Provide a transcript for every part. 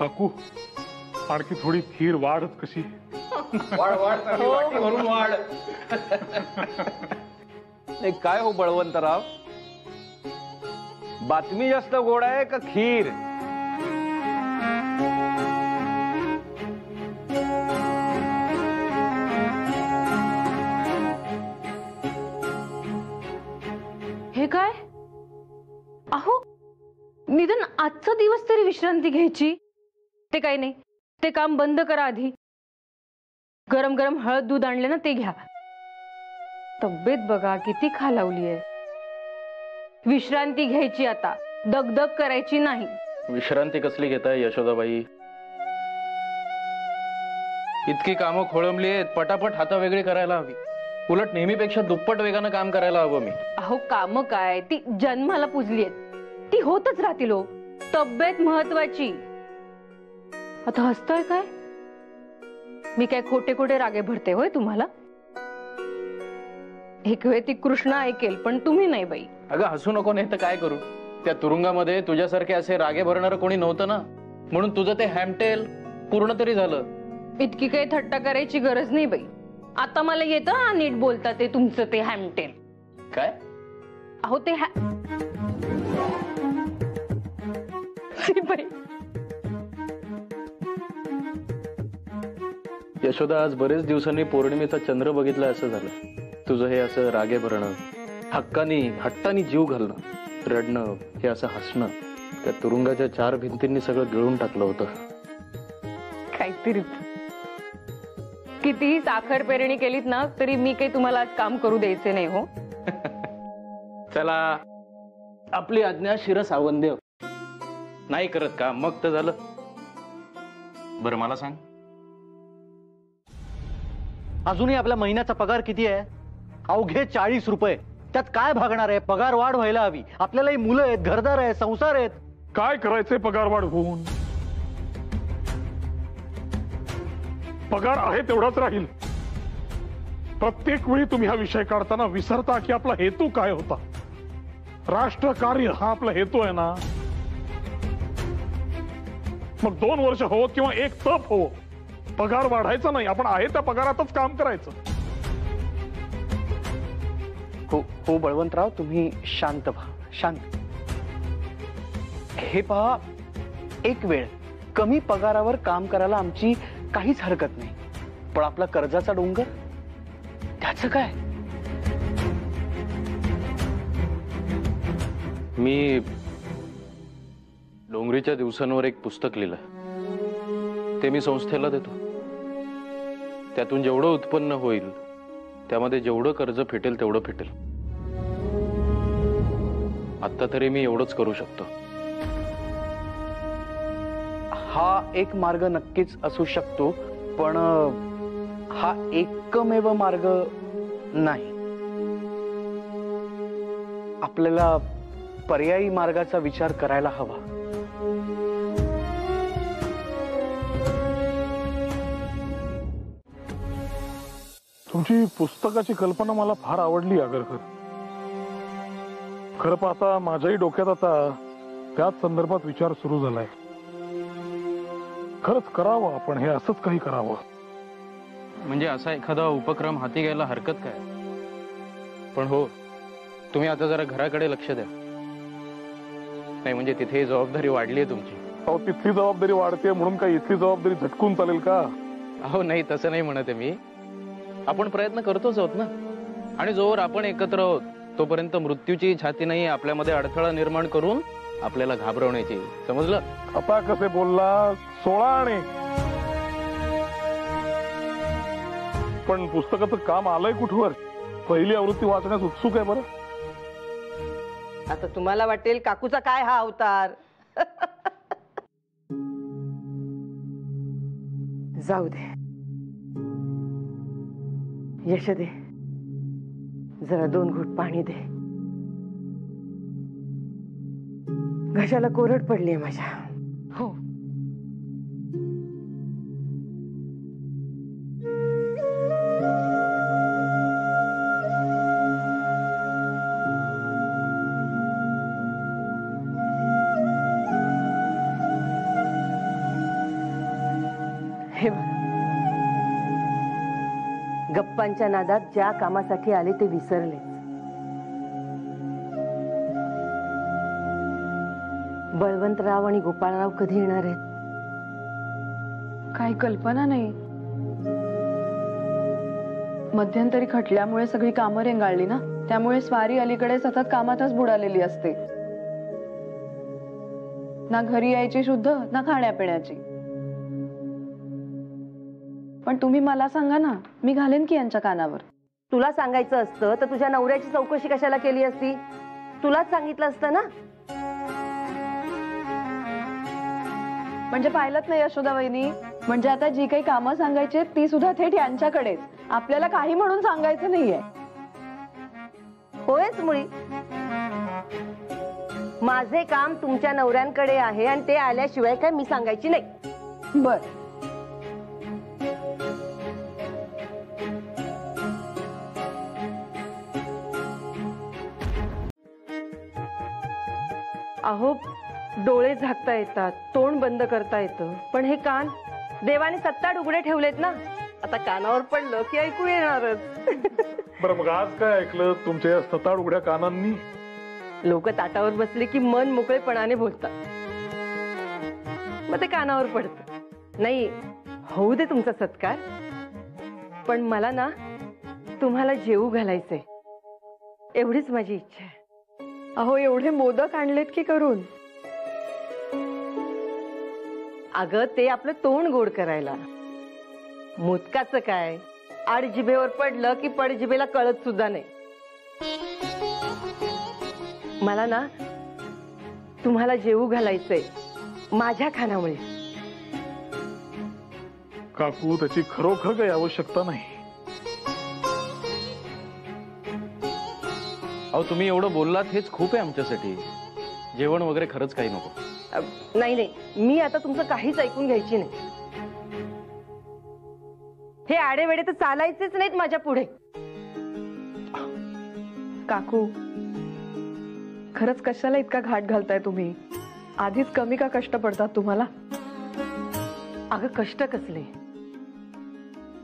काकू आणखी थोडी खीर वाढच कशी. वाढ वाढ वाटी भरून वाढ. नाही काय हो बळवंतराव, बातमी जास्त गोड आहे का खीर? हे काय अहो, निदान आजचा दिवस तरी विश्रांती घ्यायची. ते काही नाही, ते काम बंद करा आधी. गरम गरम हळद दूध आणले ना ते घ्या. तब्येत बघा किती खालावली आहे. विश्रांती घ्यायची आता, दगदग करायची नाही. विश्रांती कसली घेताय यशोदाबाई? इतकी कामं खोळंबली आहेत, पटापट हाता वेगळी करायला हवी. उलट नेहमीपेक्षा दुप्पट वेगानं काम करायला हवं मी. अहो काम काय, ती जन्माला पुजली आहेत, ती होतच राहतील हो. तब्येत महत्वाची. आता हसतोय काय? मी काय खोटे खोटे रागे भरते होय तुम्हाला? एक वेळ ती कृष्ण ऐकेल, पण तुम्ही नाही बाई. अगं हसू नको, नाही तर काय करू? त्या तुरुंगामध्ये तुझ्यासारखे असे रागे भरणारं कोणी नव्हतं ना, म्हणून तुझं ते हॅमटेल पूर्ण तरी झालं. इतकी काही थट्टा करायची गरज नाही बाई. आता मला येतं हा नीट बोलता ते तुमचं ते हॅमटेल. काय? अहो ते बाई. यशोदा, आज बरेच दिवसांनी पौर्णिमेचा चंद्र बघितला असं झालं. तुझं हे असं रागे भरणं, हट्टानी जीव घालणं, रडणं, हे असं हसणं, त्या तुरुंगाच्या 4 भिंतींनी सगळं गिळून टाकलं होतं. काहीतरी कितीही साखर पेरणी केलीत ना तरी मी काही तुम्हाला आज काम करू द्यायचे नाही हो. चला, आपली आज्ञा शिरसावंद्य. नाही करत का मग तर झालं. बरं मला सांग, अजूनही आपल्या महिन्याचा पगार किती आहे? अवघे 40 रुपये. त्यात काय भागणार आहे? पगार वाढ व्हायला हवी. आपल्यालाही मुलं आहेत, घरदार आहे, संसार आहेत. काय करायचंय पगार वाढ होऊन? पगार आहे तेवढाच राहील. प्रत्येक वेळी तुम्ही हा विषय काढताना विसरता की आपला हेतू काय होता. राष्ट्रकार्य हा आपला हेतू आहे ना. मग 2 वर्ष हो किंवा 1 तप हो, पगार वाढायचा नाही. आपण आहे त्या पगारातच काम करायचं. हो बळवंतराव, तुम्ही शांत व्हा, शांत. हे पहा, एक वेळ कमी पगारावर काम करायला आमची काहीच हरकत नाही, पण आपला कर्जाचा डोंगर, त्याचं काय? मी डोंगरीच्या दिवसांवर एक पुस्तक लिहिलं. ते मी संस्थेला देतो. त्यातून जेवढं उत्पन्न होईल त्यामध्ये जेवढं कर्ज फिटेल तेवढं फिटेल. आता तरी मी एवढंच करू शकतो. हा एक मार्ग नक्कीच असू शकतो, पण हा एकमेव मार्ग नाही. आपल्याला पर्यायी मार्गाचा विचार करायला हवा. तुमची पुस्तकाची कल्पना मला फार आवडली आगरकर. खरं पाहता माझ्याही डोक्यात आता त्याच संदर्भात विचार सुरू झालाय. खरंच करावं आपण हे, असंच काही करावं. म्हणजे असा एखादा उपक्रम हाती घ्यायला हरकत काय? पण हो, तुम्ही आता जरा घराकडे लक्ष द्या. नाही म्हणजे तिथे जबाबदारी वाढली आहे तुमची. अहो तिथली जबाबदारी वाढते म्हणून काय इथली जबाबदारी झटकून चालेल का? अहो नाही, तसं नाही म्हणत आहे मी. आपण प्रयत्न करतोच आहोत ना. आणि जोवर आपण एकत्र आहोत तोपर्यंत मृत्यूची छाती नाही आपल्यामध्ये अडथळा निर्माण करून आपल्याला घाबरवण्याची. समजलं? आता कसे बोलला 16 आणे. पण पुस्तकाचं काम आलंय कुठवर? पहिली आवृत्ती वाचण्यास उत्सुक आहे. बरं आता तुम्हाला वाटेल काकूचा काय हा अवतार. जाऊ दे, यश दे, जरा 2 घोट पाणी दे. घशाला कोरड पडलीये माझ्या. हो. हे बघ, गप्पांच्या नादात ज्या कामासाठी आले ते विसरले. बळवंतराव आणि गोपाळराव कधी येणार आहेत? काही कल्पना नाही. मध्यंतरी खटल्यामुळे सगळी कामं रेंगाळली ना, त्यामुळे स्वारी अलीकडे सतत कामातच बुडालेली असते. ना घरी यायची शुद्ध, ना खाण्यापिण्याची. पण तुम्ही मला सांगा ना, मी घालेन की यांच्या कानावर. तुला सांगायचं असतं तर तुझ्या नवऱ्याची चौकशी कशाला केली असती? तुलाच सांगितलं असतं ना. म्हणजे पाहिलंच नाही यशोदा वहिनी, म्हणजे आता जी काही कामं सांगायची ती सुद्धा थेट यांच्याकडेच. आपल्याला काही म्हणून सांगायचं नाहीये. होयच मुळी. माझे काम तुमच्या नवऱ्यांकडे आहे आणि ते आल्याशिवाय काय मी सांगायची नाही. बर. अहो, डोळे झाकता येतात, तोंड बंद करता येतं, पण हे कान देवाने 7 उघडे ठेवलेत ना. आता कानावर पडलं की ऐकू येणारच. बरं, मग आज काय ऐकलं तुमच्या या 7 उघड्या कानांनी? लोक ताटावर बसले की मन मोकळेपणाने बोलतात, मग ते कानावर पडतं. नाही, होऊ दे तुमचा सत्कार, पण मला ना तुम्हाला जेवू घालायचंय, एवढीच माझी इच्छा आहे. अहो, एवढे मोदक आणलेत की करून? अगं, ते आपलं तोंड गोड करायला. मोदकाचं काय, आड जिभेवर पडलं की पड जिभेला कळत सुद्धा नाही. मला ना तुम्हाला जेवू घालायचंय माझ्या खानामुळे. काकू, त्याची खरोखर काही आवश्यकता नाही. अहो, तुम्ही एवढं बोललात हेच खूप आहे आमच्यासाठी. जेवण वगैरे खरंच काही नको. नाही नाही, मी आता तुमचं काहीच ऐकून घ्यायची नाही. हे आडेवेडे तर चालायचेच नाहीत माझ्या पुढे. काकू, खरंच कशाला इतका घाट घालताय तुम्ही? आधीच कमी का कष्ट पडतात तुम्हाला? अगं, कष्ट कसले,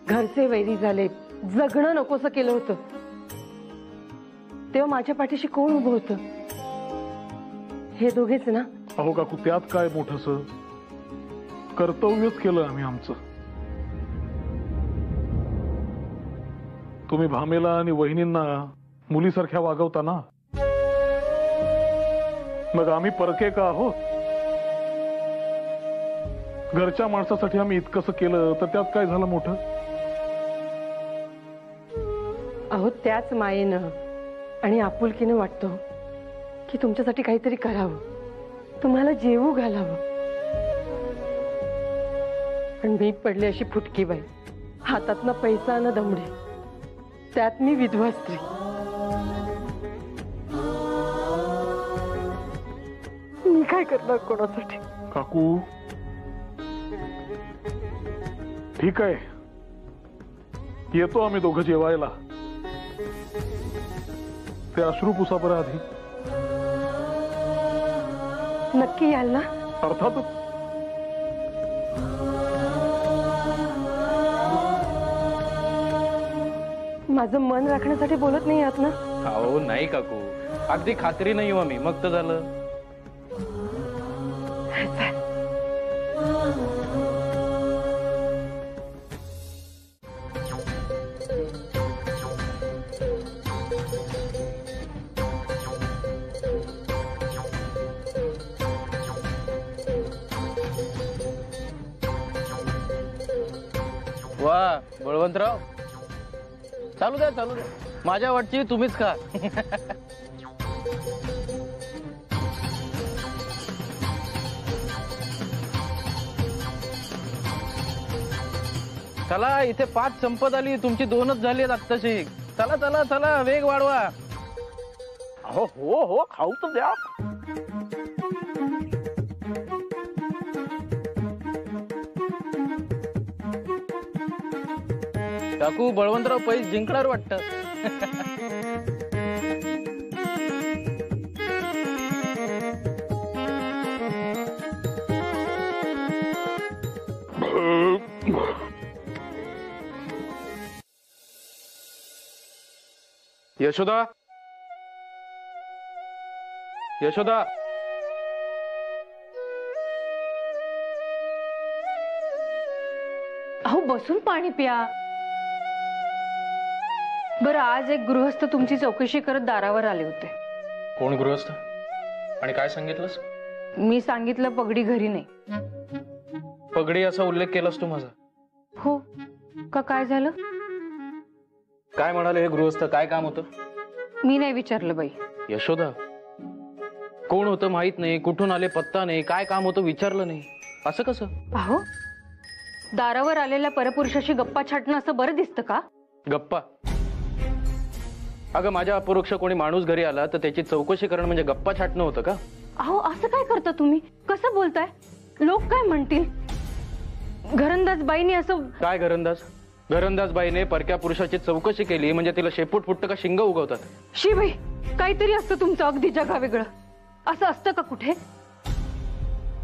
घरचे वैरी झाले, जगणं नकोसं केलं होतं, तेव्हा माझ्या पाठीशी कोण उभं होतं? हे दोघेच ना. अहो काकू, त्यात काय मोठस, कर्तव्यच केलं आम्ही आमचं. तुम्ही भामेला आणि वहिनींना मुलीसारख्या वागवता ना, मग आम्ही परके का आहोत? घरच्या माणसासाठी आम्ही इतकंसं केलं तर त्यात काय झालं मोठं? अहो, त्याच मायेनं आणि आपुलकीनं वाटतो की तुमच्यासाठी काहीतरी करावं, तुम्हाला जेवू घालावं. पण मी पडले अशी फुटकी बाई, हातात ना पैसा ना दमडे, त्यात मी विधवा स्त्री. मी काय करणार कोणासाठी? काकू, ठीक आहे, येतो आम्ही दोघं जेवायला. ते अश्रू पुसा बरं आधी. नक्की याल ना? अर्थातच. माझं मन राखण्यासाठी बोलत नाही आहात ना? अहो नाही काकू, अगदी खात्री नाही हो आम्ही, मग तर झालं. वा बळवंतराव, चालू द्या चालू द्या, माझ्या वाटची तुम्हीच खा. चला, इथे 5 संपत आली, तुमची 2च झाली आहेत आत्ताशी. चला चला चला, वेग वाढवा. हो हो हो, खाऊ तर द्या. काकू, बळवंतराव पैस जिंकणार वाटतं. यशोदा, यशोदा, अहो बसून पाणी प्या. बरं, आज एक गृहस्थ तुमची चौकशी करत दारावर आले होते. कोण गृहस्थ आणि काय सांगितलंस? मी सांगितलं पगडी घरी नाही. पगडी असा उल्लेख केलास तू माझा? हो का, काय झालं? काय म्हणाले हे गृहस्थ? काय काम होतं? मी नाही विचारलं बाई. यशोदा, कोण होतं माहित नाही, कुठून आले पत्ता नाही, काय काम होतं विचारलं नाही, असं कसं? अहो, दारावर आलेल्या परपुरुषाशी गप्पा छाटणं असं बरं दिसतं का? गप्पा? अगं, माझ्या अपरोक्ष कोणी माणूस घरी आला तर त्याची चौकशी करणं म्हणजे गप्पा छाटणं होतं का? अहो, असं काय करता तुम्ही? कसं बोलताय? लोक काय म्हणतील? घरंदाज बाईने असं काय घरंदाज? घरंदाज बाईने परक्या पुरुषाची चौकशी केली म्हणजे तिला शेपूट फुटतं का शिंग उगवतात? शी बाई, काहीतरी असतं तुमचं अगदी जगा वेगळं. असं असतं का कुठे?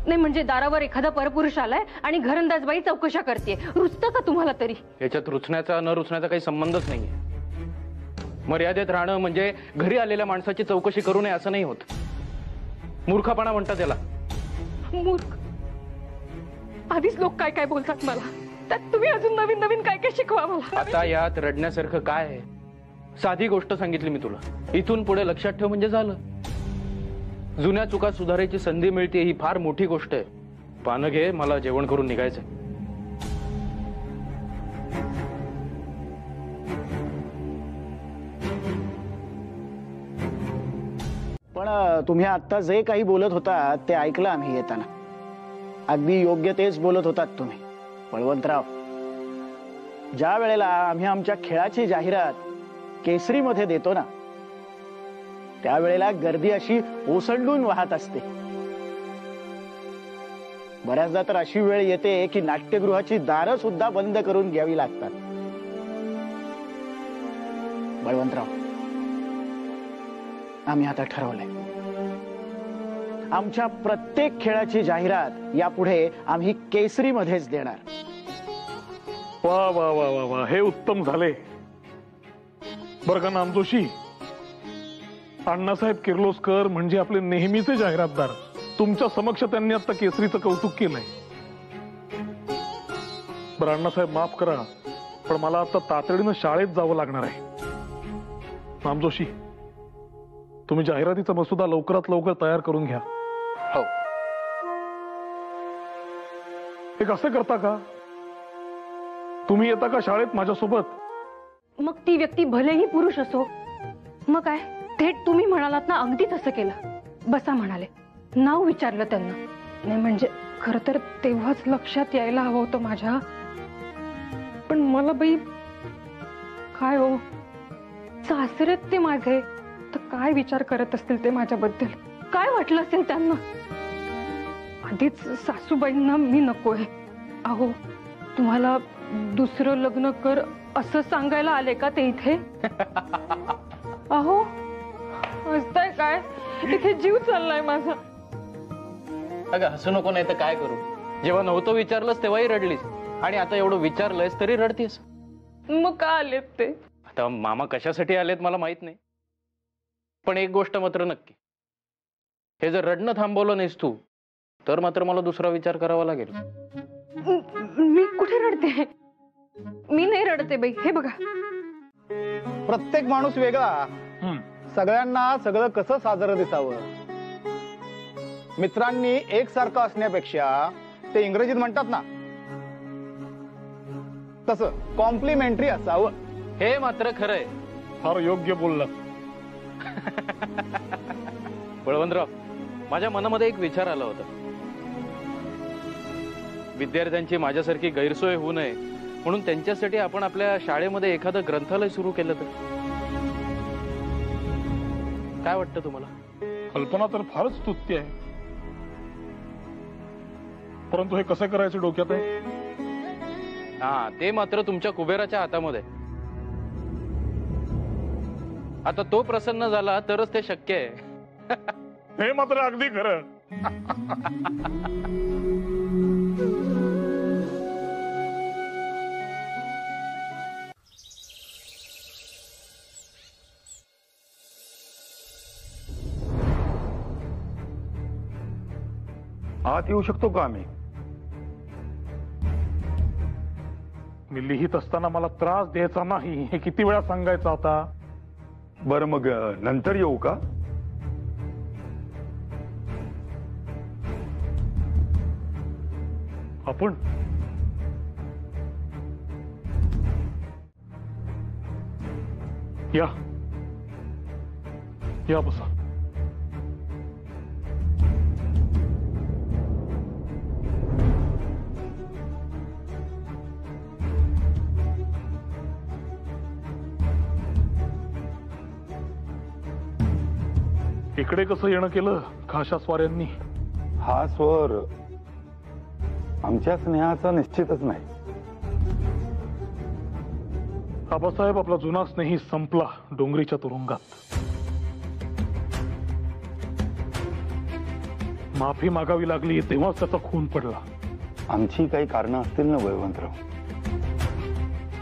नाही म्हणजे दारावर एखादा परपुरुष आलाय आणि घरंदाज बाई चौकशा करते, रुचतं का तुम्हाला तरी? याच्यात रुचण्याचा न रुचण्याचा काही संबंधच नाहीये. मर्यादेत राहणं म्हणजे घरी आलेल्या माणसाची चौकशी करू नये असं नाही होत. मूर्खपणा म्हणतात त्याला. मूर्ख? आधीच लोक काय काय बोलतात मला, त्यात तुम्ही अजून नवीन नवीन काय काय शिकवा मला. आता यात रडण्यासारखं काय आहे? साधी गोष्ट सांगितली मी तुला, इथून पुढे लक्षात ठेव म्हणजे झालं. जुन्या चुका सुधारायची संधी मिळते ही फार मोठी गोष्ट आहे. पानं घे, मला जेवण करून निघायचंय. पण तुम्ही आता जे काही बोलत होता ते ऐकलं आम्ही येताना. अगदी योग्य तेच बोलत होतात तुम्ही. बळवंतराव, ज्या वेळेला आम्ही आमच्या खेळाची जाहिरात केसरीमध्ये देतो ना, त्यावेळेला गर्दी अशी ओसंडून वाहत असते. बऱ्याचदा तर अशी वेळ येते की नाट्यगृहाची दारं सुद्धा बंद करून घ्यावी लागतात. बळवंतराव, आम्ही आता ठरवलंय, आमच्या प्रत्येक खेळाची जाहिरात यापुढे आम्ही केसरीमध्येच देणार. वा वा वा वा वा, हे उत्तम झाले बरं का नामजोशी. अण्णासाहेब किर्लोस्कर म्हणजे आपले नेहमीचे जाहिरातदार. तुमच्या समक्ष त्यांनी आता केसरीचं कौतुक केलंय. बरं अण्णासाहेब, माफ करा, पण मला आता तातडीनं शाळेत जावं लागणार आहे. नामजोशी, तुम्ही जाहिरातीचा मसुदा लवकरात लवकर तयार करून घ्या. हो. हे कसं करता का? तुम्ही येता का शाळेत माझ्यासोबत? मग ती व्यक्ती भलेही पुरुष असो. मग काय, थेट तुम्ही म्हणालात ना, अगदी तसं केलं. बसा म्हणाले, नाव विचारलं त्यांना. नाही म्हणजे खर तर तेव्हाच लक्षात यायला हवं होतं माझ्या. पण मला बाई काय हो, सासरेत ते माझे, तर काय विचार करत असतील ते माझ्याबद्दल, काय वाटलं असेल त्यांना. आधीच सासूबाईंना मी नकोय. अहो, तुम्हाला दुसरं लग्न कर असं सांगायला आले का ते इथे? अहो, हसताय काय? इथे जीव चाललाय माझा. अगं हसू नको, नाही तर काय करू? जेव्हा नव्हतं विचारलंस तेव्हाही रडलीस, आणि आता एवढं विचारलंयस तरी रडतीस. मग का आलेत ते? आता मामा कशासाठी आलेत मला माहित नाही, पण एक गोष्ट मात्र नक्की, हे जर रडणं थांबवलं नाहीस तू तर मात्र मला दुसरा विचार करावा लागेल. मी कुठे रडते? मी नाही रडते बाई. हे बघा, प्रत्येक माणूस वेगळा, सगळ्यांना सगळं कसं साजरं दिसावं. मित्रांनी एकसारखं असण्यापेक्षा ते इंग्रजीत म्हणतात ना तसं कॉम्प्लिमेंटरी असावं. हे मात्र खरंय. फार योग्य बोलला. बळवंतराव, माझ्या मनामध्ये एक विचार आला होता. विद्यार्थ्यांची माझ्यासारखी गैरसोय होऊ नये म्हणून त्यांच्यासाठी आपण आपल्या शाळेमध्ये एखादं ग्रंथालय सुरू केलं तर काय वाटतं तुम्हाला? कल्पना तर फारच स्तुत्य आहे, परंतु हे कसं करायचं डोक्यात आहे. हा, ते मात्र तुमच्या कुबेराच्या हातामध्ये. आता तो प्रसन्न झाला तरच ते शक्य आहे. हे मात्र अगदी खरं. आत येऊ शकतो का आम्ही? मी लिहित असताना मला त्रास द्यायचा नाही हे किती वेळा सांगायचं आता? बरं मग नंतर येऊ का? आपण या बसा. इकडे कसं येणं केलं खाशा स्वाऱ्यांनी? हा स्वर आमच्या स्नेहाचा निश्चितच नाही. आबासाहेब, आपला जुना स्नेही संपला डोंगरीच्या तुरुंगात. माफी मागावी लागली तेव्हाच त्याचा खून पडला. आमची काही कारणं असतील ना बळवंतराव.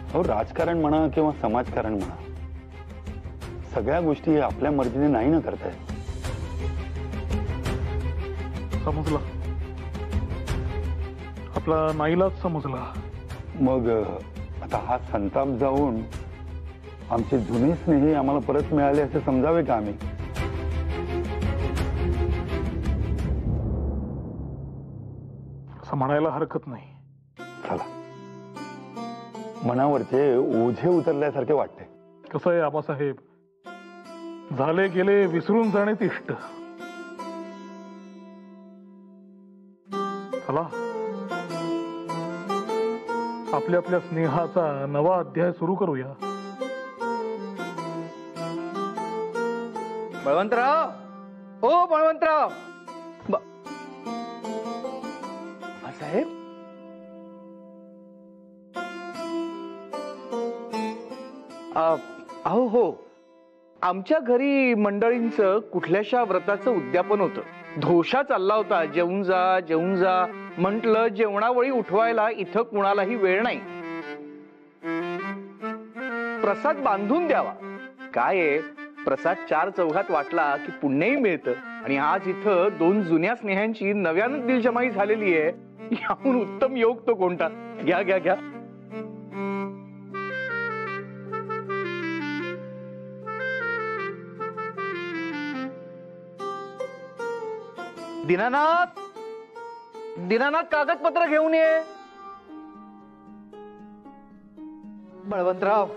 अहो, राजकारण म्हणा किंवा समाजकारण म्हणा, सगळ्या गोष्टी आपल्या मर्जीने नाही ना करता येत. समजला, आपला नाईलाज समजला. मग आता हा संताप जाऊन आमचे जुने स्नेही आम्हाला परत मिळाले असे समजावे का आम्ही? असं म्हणायला हरकत नाही. चला, मनावरचे ओझे उतरल्यासारखे वाटते. कसं आहे आबासाहेब, झाले गेले विसरून जाणे इष्ट. चला, आपल्या आपल्या स्नेहाचा नवा अध्याय सुरू करूया. बळवंतराव, हो बळवंतराव. साहेब, अहो हो, आमच्या घरी मंडळींचं कुठल्याशा व्रताचं उद्यापन होतं. धोशा चालला होता, जेवून जा जेवून जा म्हटलं. जेवणावळी उठवायला इथं कुणालाही वेळ नाही. प्रसाद बांधून द्यावा. काय आहे, प्रसाद चार चौघात वाटला की पुण्यही मिळतं. आणि आज इथं दोन जुन्या स्नेहांची नव्यानं दिलजमाई झालेली आहे. याहून उत्तम योग तो कोणता? घ्या घ्या घ्या. दीनानाथ, दीनानाथ, कागदपत्र घेऊन ये. बळवंतराव,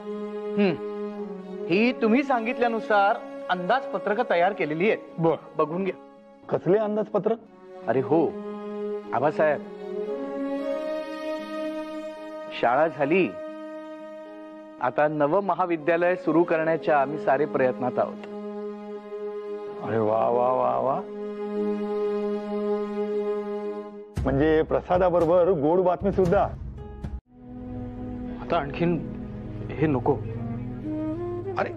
ही तुम्ही सांगितल्यानुसार अंदाजपत्रक तयार केलेली आहेत. बघून घ्या. कसले अंदाजपत्रक? अरे हो आबासाहेब, शाळा झाली, आता नवं महाविद्यालय सुरू करण्याच्या आम्ही सारे प्रयत्नात आहोत. अरे वा वा वा वा. म्हणजे प्रसादाबरोबर गोड बातमी सुद्धा. आता आणखीन हे नको. अरे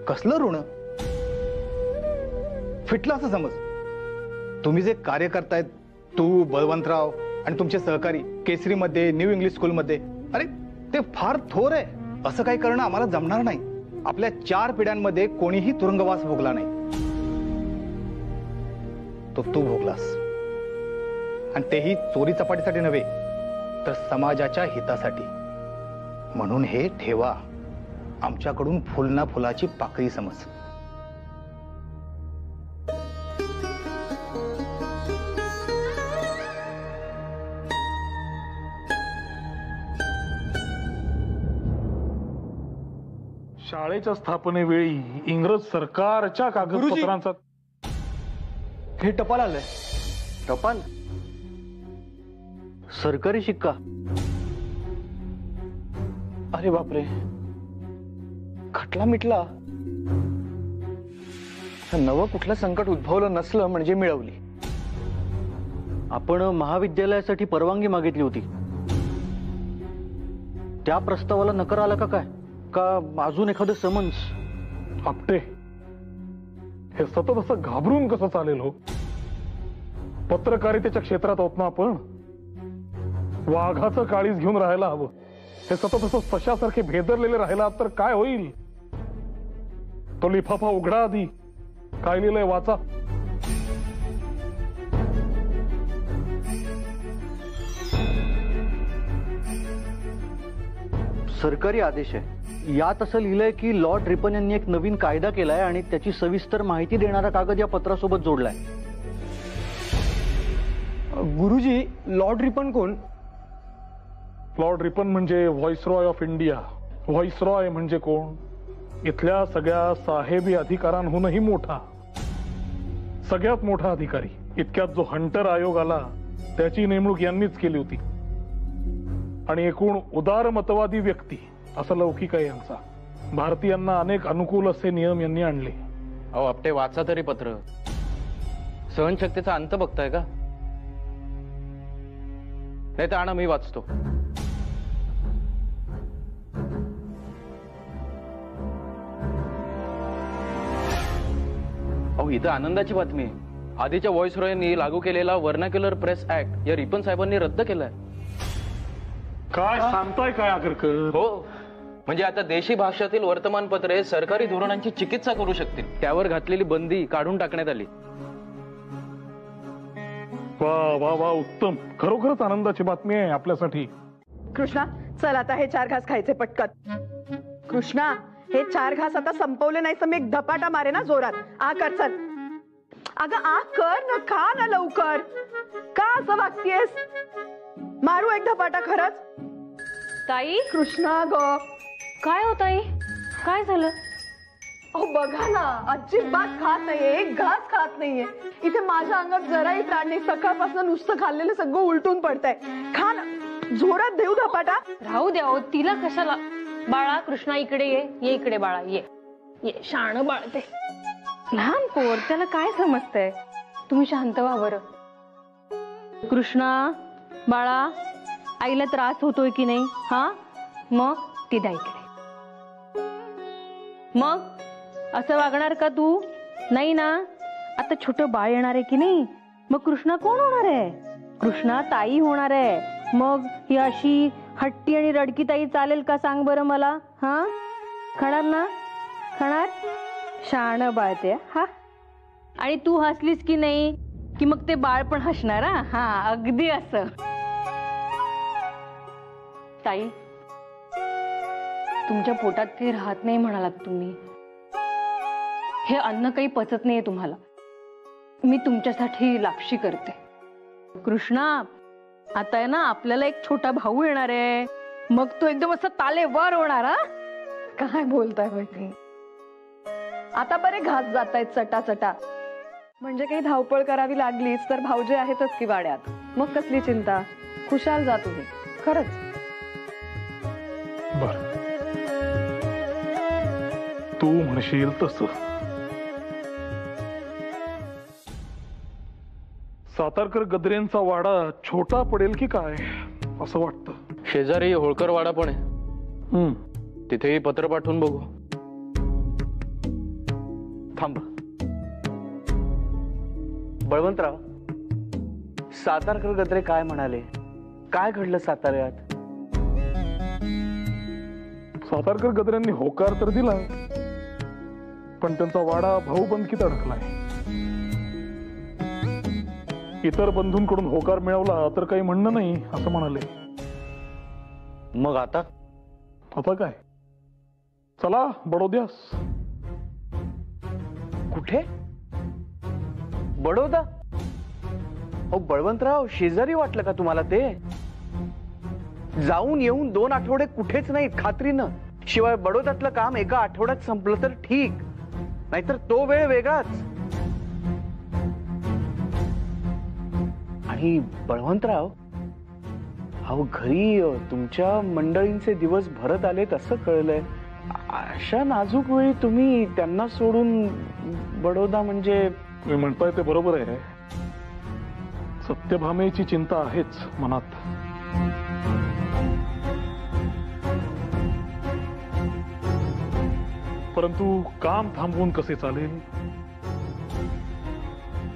कसलं ऋण फिटलं असं समज. तुम्ही जे कार्य करतायत, तू, बळवंतराव आणि तुमचे सहकारी केसरीमध्ये, न्यू इंग्लिश स्कूलमध्ये, अरे ते फार थोर आहे. असं काही करणं आम्हाला जमणार नाही. आपल्या 4 पिढ्यांमध्ये कोणीही तुरुंगवास भोगला नाही. तो तू भोगलास, आणि तेही चोरी चपाटीसाठी नव्हे, तर समाजाच्या हितासाठी. म्हणून हे ठेवा, आमच्याकडून फुलना फुलाची पाकळी समज. शाळेच्या स्थापनेवेळी इंग्रज सरकारच्या कागदपत्रांचा. हे टपाल आलंय. टपाल? सरकारी शिक्का? अरे बापरे, खटला मिटला. नवं कुठलं संकट उद्भवलं नसलं म्हणजे मिळवली. आपण महाविद्यालयासाठी परवानगी मागितली होती, त्या प्रस्तावाला नकार आला का काय? का अजून एखादं समन्स? आपटे, हे सतत असं घाबरून कसं चालेल हो? पत्रकारितेच्या क्षेत्रात आहोत ना आपण. वाघाचं काळीज घेऊन राहायला हवं. हे सतत असं सशासारखे भेदरलेले राहिला तर काय होईल? तो लिफाफा उघडा आधी, काय लिहिलंय वाचा. सरकारी आदेश आहे. यात असं लिहिलंय की लॉर्ड रिपन यांनी एक नवीन कायदा केलाय आणि त्याची सविस्तर माहिती देणारा कागद या पत्रासोबत जोडलाय. गुरुजी, लॉर्ड रिपन कोण? लॉर्ड रिपन म्हणजे व्हॉइसरॉय ऑफ इंडिया. व्हॉइसरॉय म्हणजे कोण? इथल्या सगळ्या साहेबी अधिकारांहूनही मोठा, सगळ्यात मोठा अधिकारी. इतक्यात जो हंटर आयोग आला त्याची नेमणूक यांनीच केली होती. आणि एकूण उदारमतवादी व्यक्ती असं लौकिक आहे यांचा. भारतीयांना अनेक अनुकूल असे नियम यांनी आणले. अहो आपटे, वाचा तरी पत्र. सहनशक्तीचा अंत बघताय का? नाही तर आणा, मी वाचतो. अहो इथं आनंदाची बातमी आहे. आधीच्या व्हॉइसरॉयनी लागू केलेला व्हर्नाक्युलर प्रेस ऍक्ट या रिपन साहेबांनी रद्द केलाय. काय सांगताय काय आगरकर? हो, म्हणजे आता देशी भाषेतील वर्तमानपत्रे सरकारी धोरणांची चिकित्सा करू शकतील. त्यावर घातलेली बंदी काढून टाकण्यात आली. वा वा वा, उत्तम. खरोखरच आनंदाची बातमी आहे आपल्यासाठी. कृष्णा, चल आता हे 4 घास खायचे पटकन. कृष्णा, हे 4 घास आता संपवले नाही तर मी एक धपाटा मारे ना जोरात. आ कर, चल. अगं आ कर ना, खा ना लवकर. का असं वागतेस? मारू एक धपाटा खरंच. ताई, कृष्णा ग, काय हो ताई, काय झालं? अहो बघा ना, अजिबात खात नाहीये, एक घास खात नाहीये. इथे माझ्या अंगात जराही प्राण नाही. सकाळपासून नुसतं खाल्लेलं सगळं उलटून पडतंय. खा ना, जोरात देऊ धपाटा. राहू द्या हो, तिला कशाला. बाळा, कृष्णा इकडे ये इकडे बाळा, ये शाण बाळ. ते लहान पोर, त्याला काय समजतंय. तुम्ही शांत व्हा बरं. कृष्णा बाळा, आईला त्रास होतोय की नाही? हा, मग ती द्या इकडे. मग असं वागणार का तू? नाही ना. आता छोटं बाळ येणार आहे की नाही, मग कृष्णा कोण होणार आहे? कृष्णा ताई होणार आहे. मग ही अशी हट्टी आणि रडकी ताई चालेल का सांग बरं मला? हा, खाणार ना? खाणार? शाण बाळते. हा, आणि तू हसलीस की नाही की मग ते बाळ पण हसणार. हा, अगदी असं. ताई, तुमच्या पोटात काही राहत नाही म्हणालात तुम्ही. हे अन्न काही पचत नाहीये तुम्हाला. मी तुमच्यासाठी लापशी करते. कृष्णा, आता आहे ना आपल्याला एक छोटा भाऊ येणार आहे. मग तो एकदम असं तालेवर होणार. हा, काय बोलताय माहिती? आता बरे घास जात आहेत चटा चटा. म्हणजे काही धावपळ करावी लागलीच तर भाऊजी आहेतच की वाड्यात. मग कसली चिंता. खुशाल जा तुम्ही. खरंच. बर, तू म्हणशील तसं. सातारकर गद्रेंचा वाडा छोटा पडेल की काय असं वाटतं. शेजारी होळकर वाडा पण आहे. तिथेही पत्र पाठवून बघू. थांबा बळवंतराव, सातारकर गद्रे काय म्हणाले? काय घडलं साताऱ्यात? सातारकर गद्रेंनी होकार तर दिलाय, पण त्यांचा वाडा भाऊबंदकीत अडकलाय. इतर बंधूंकडून होकार मिळवला तर काही म्हणणं नाही असं म्हणाले. मग आता काय? चला बडोद्यास. कुठे? बडोदा? अहो बळवंतराव, शेजारी वाटलं का तुम्हाला ते? जाऊन येऊन 2 आठवडे कुठेच नाहीत खात्रीनं. शिवाय बडोद्यातलं काम एका आठवड्यात संपलं तर ठीक, नाहीतर तो वेळ वेगळाच. आणि बळवंतराव, अहो घरी तुमच्या मंडळींचे दिवस भरत आलेत असं कळलंय. अशा नाजूक वेळी तुम्ही त्यांना सोडून बडोदा म्हणजे? मी म्हणताय ते बरोबर आहे. सत्यभामेची चिंता आहेच मनात. परंतु काम थांबवून कसे चालेल?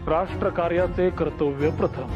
राष्ट्रकार्याचे कर्तव्य प्रथम.